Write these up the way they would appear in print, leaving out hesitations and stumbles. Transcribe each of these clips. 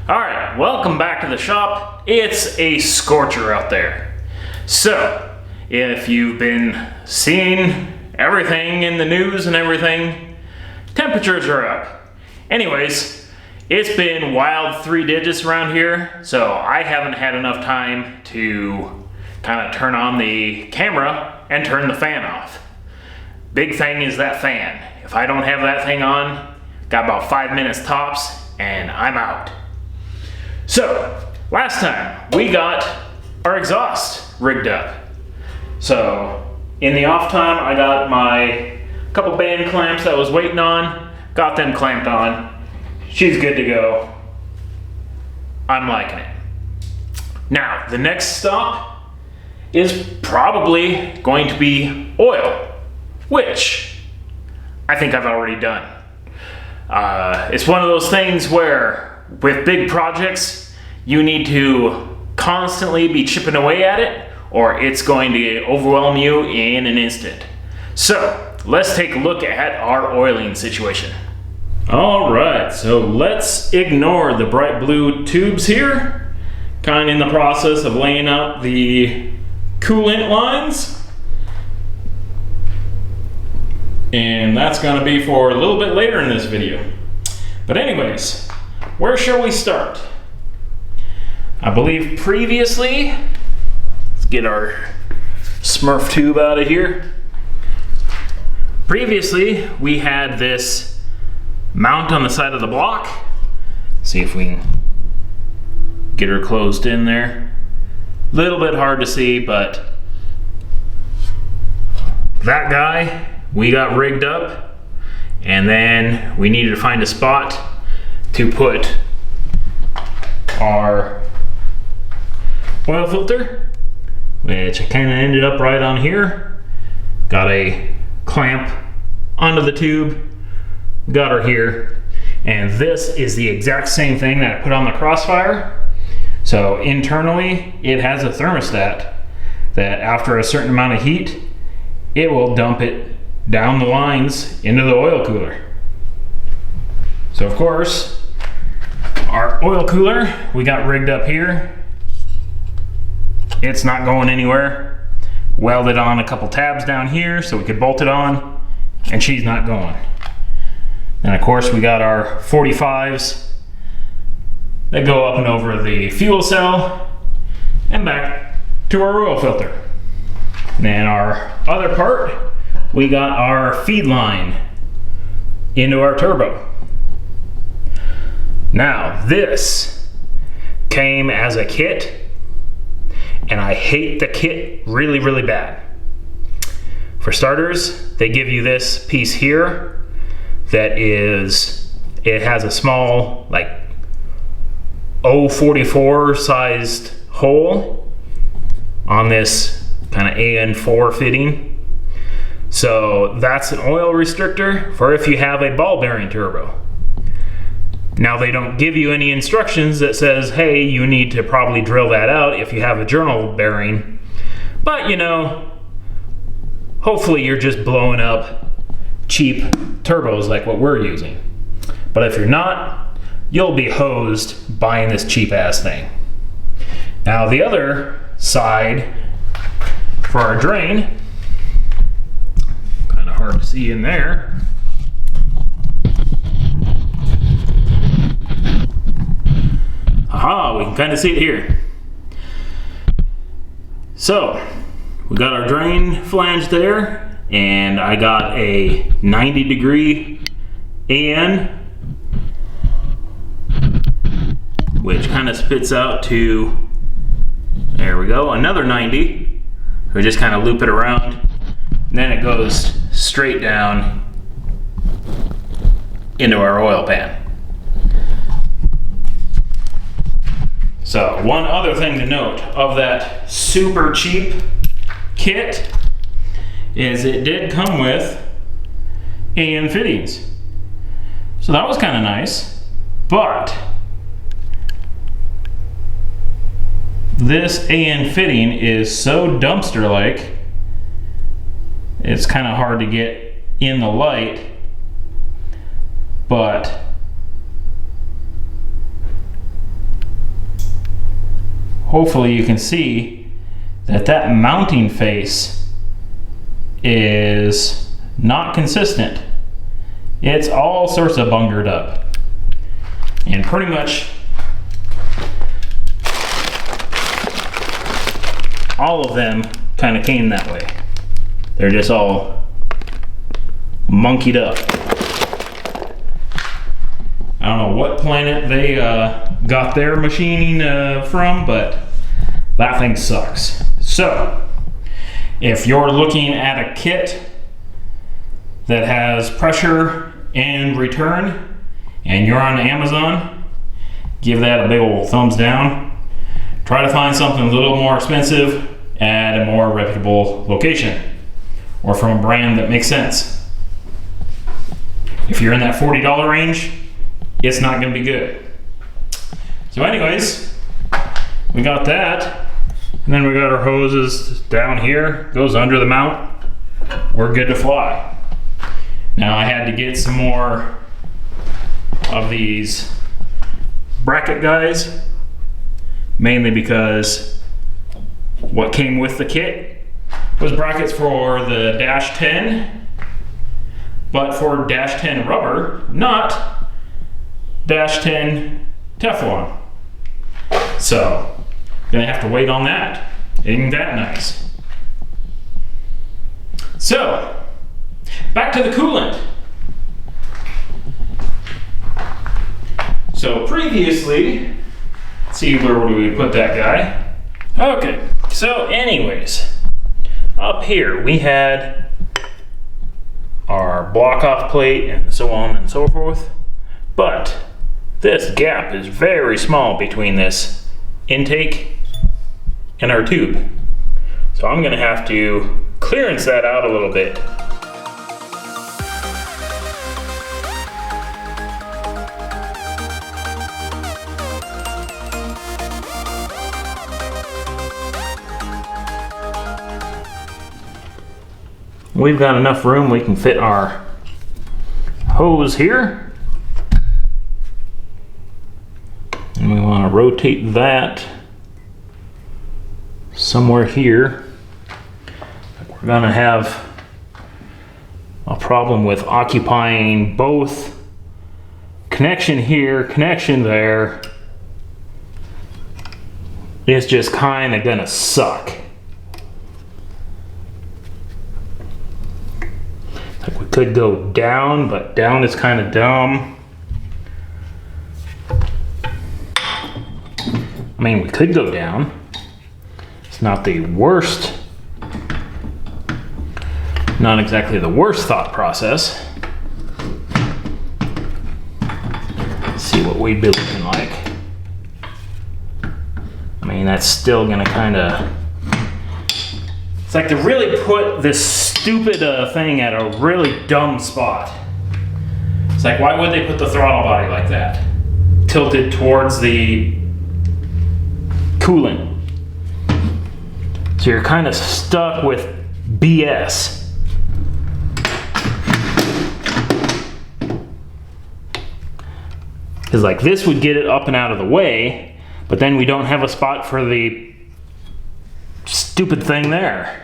Alright, welcome back to the shop. It's a scorcher out there. So, if you've been seeing everything in the news and everything, temperatures are up. Anyways, it's been wild 3 digits around here, so I haven't had enough time to kind of turn on the camera and turn the fan off. Big thing is that fan. If I don't have that thing on, got about 5 minutes tops, and I'm out. So, last time we got our exhaust rigged up. So, in the off time, I got my couple band clamps that I was waiting on, got them clamped on. She's good to go. I'm liking it. Now, the next stop is probably going to be oil, which I think I've already done. It's one of those things where with big projects, you need to constantly be chipping away at it, or it's going to overwhelm you in an instant. So, let's take a look at our oiling situation. Alright, so let's ignore the bright blue tubes here. Kind of in the process of laying out the coolant lines. And that's going to be for a little bit later in this video. But anyways, where shall we start? I believe previously, let's get our Smurf tube out of here. Previously, we had this mount on the side of the block. See if we can get her closed in there. A little bit hard to see, but that guy we got rigged up, and then we needed to find a spot to put our oil filter, which I kind of ended up right on here. Got a clamp onto the tube, got her here, and this is the exact same thing that I put on the Crossfire. So internally it has a thermostat that after a certain amount of heat, it will dump it down the lines into the oil cooler. So of course, our oil cooler we got rigged up here. It's not going anywhere. Welded on a couple tabs down here so we could bolt it on, and she's not going. And of course we got our 45s that go up and over the fuel cell and back to our oil filter. And then our other part, we got our feed line into our turbo. Now this came as a kit, and I hate the kit really, really bad. For starters, they give you this piece here that is, it has a small like 0.44 sized hole on this kind of AN4 fitting. So that's an oil restrictor for if you have a ball bearing turbo. Now they don't give you any instructions that says, hey, you need to probably drill that out if you have a journal bearing. But you know, hopefully you're just blowing up cheap turbos like what we're using. But if you're not, you'll be hosed buying this cheap ass thing. Now the other side for our drain, kind of hard to see in there. Aha, we can kind of see it here. So, we got our drain flange there, and I got a 90-degree AN, which kind of spits out to, there we go, another 90. We just kind of loop it around, and then it goes straight down into our oil pan. So one other thing to note of that super cheap kit is it did come with AN fittings. So that was kind of nice, but this AN fitting is so dumpster-like, it's kind of hard to get in the light, but hopefully you can see that that mounting face is not consistent. It's all sorts of bungered up. And pretty much all of them kind of came that way. They're just all monkeyed up. I don't know what planet they got their machining from, but that thing sucks. So, if you're looking at a kit that has pressure and return, and you're on Amazon, give that a big old thumbs down. Try to find something a little more expensive at a more reputable location, or from a brand that makes sense. If you're in that $40 range, it's not going to be good. So anyways, we got that, and then we got our hoses down here, goes under the mount. We're good to fly. Now I had to get some more of these bracket guys, mainly because what came with the kit was brackets for the Dash 10, but for Dash 10 rubber, not Dash 10 Teflon. So, gonna have to wait on that. Ain't that nice? So, back to the coolant. So previously, let's see, where do we put that guy? Okay, so anyways, up here we had our block off plate and so on and so forth, but this gap is very small between this intake and our tube. So I'm gonna have to clearance that out a little bit. We've got enough room, we can fit our hose here. And we want to rotate that somewhere here. We're going to have a problem with occupying both connection here, connection there. It's just kind of going to suck. Like we could go down, but down is kind of dumb. I mean, we could go down. It's not the worst, not exactly the worst thought process. Let's see what we'd be looking like. I mean, that's still gonna kind of, it's like to really put this stupid thing at a really dumb spot. It's like, why would they put the throttle body like that? Tilted towards the coolant. So you're kind of stuck with BS. Because like this would get it up and out of the way, but then we don't have a spot for the stupid thing there.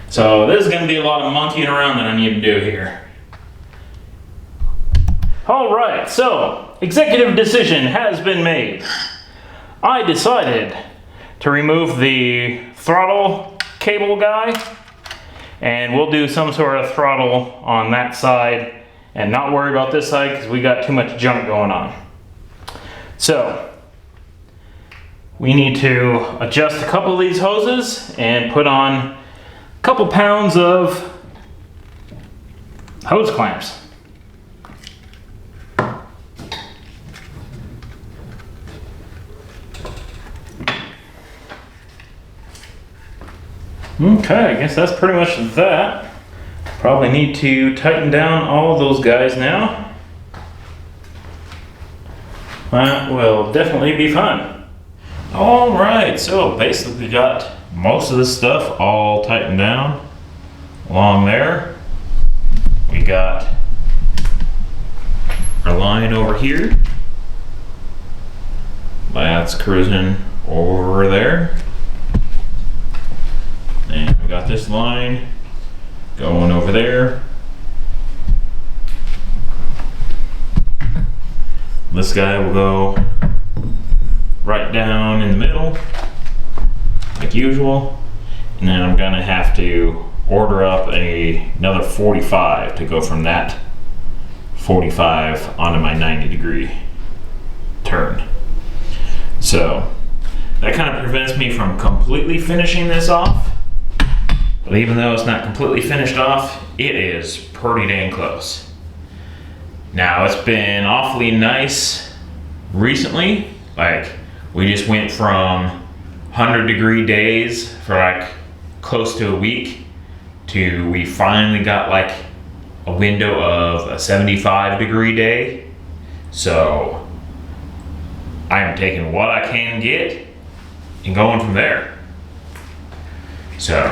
So this is going to be a lot of monkeying around that I need to do here. All right, so executive decision has been made. I decided to remove the throttle cable guy, and we'll do some sort of throttle on that side and not worry about this side because we got too much junk going on. So we need to adjust a couple of these hoses and put on couple pounds of hose clamps. Okay, I guess that's pretty much that. Probably need to tighten down all of those guys now. That will definitely be fun. All right, so basically got most of this stuff all tightened down along there. we got our line over here. That's cruising over there. And we got this line going over there. This guy will go right down in the middle, like usual. And then I'm gonna have to order up another 45 to go from that 45 onto my 90-degree turn. So that kind of prevents me from completely finishing this off. But even though it's not completely finished off, it is pretty dang close. Now it's been awfully nice recently. Like, we just went from 100-degree days for like close to a week to we finally got like a window of a 75-degree day. So I am taking what I can get and going from there. So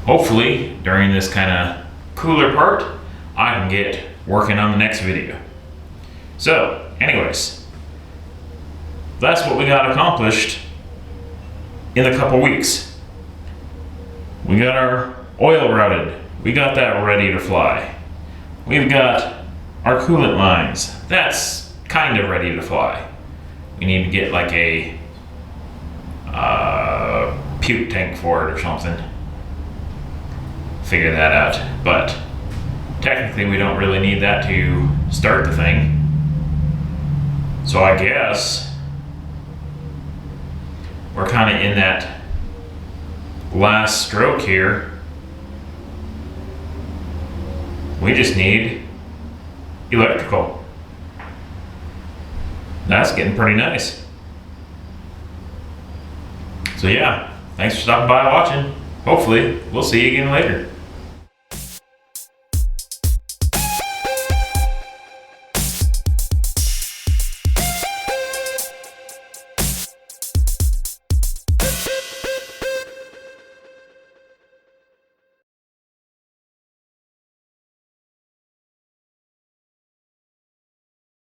hopefully during this kind of cooler part, I can get working on the next video. So anyways, that's what we got accomplished in a couple weeks. We got our oil routed. We got that ready to fly. We've got our coolant lines. That's kind of ready to fly. We need to get like a puke tank for it or something. Figure that out. But technically we don't really need that to start the thing. So I guess we're kind of in that last stroke here. We just need electrical. That's getting pretty nice. So yeah, thanks for stopping by and watching. Hopefully we'll see you again later.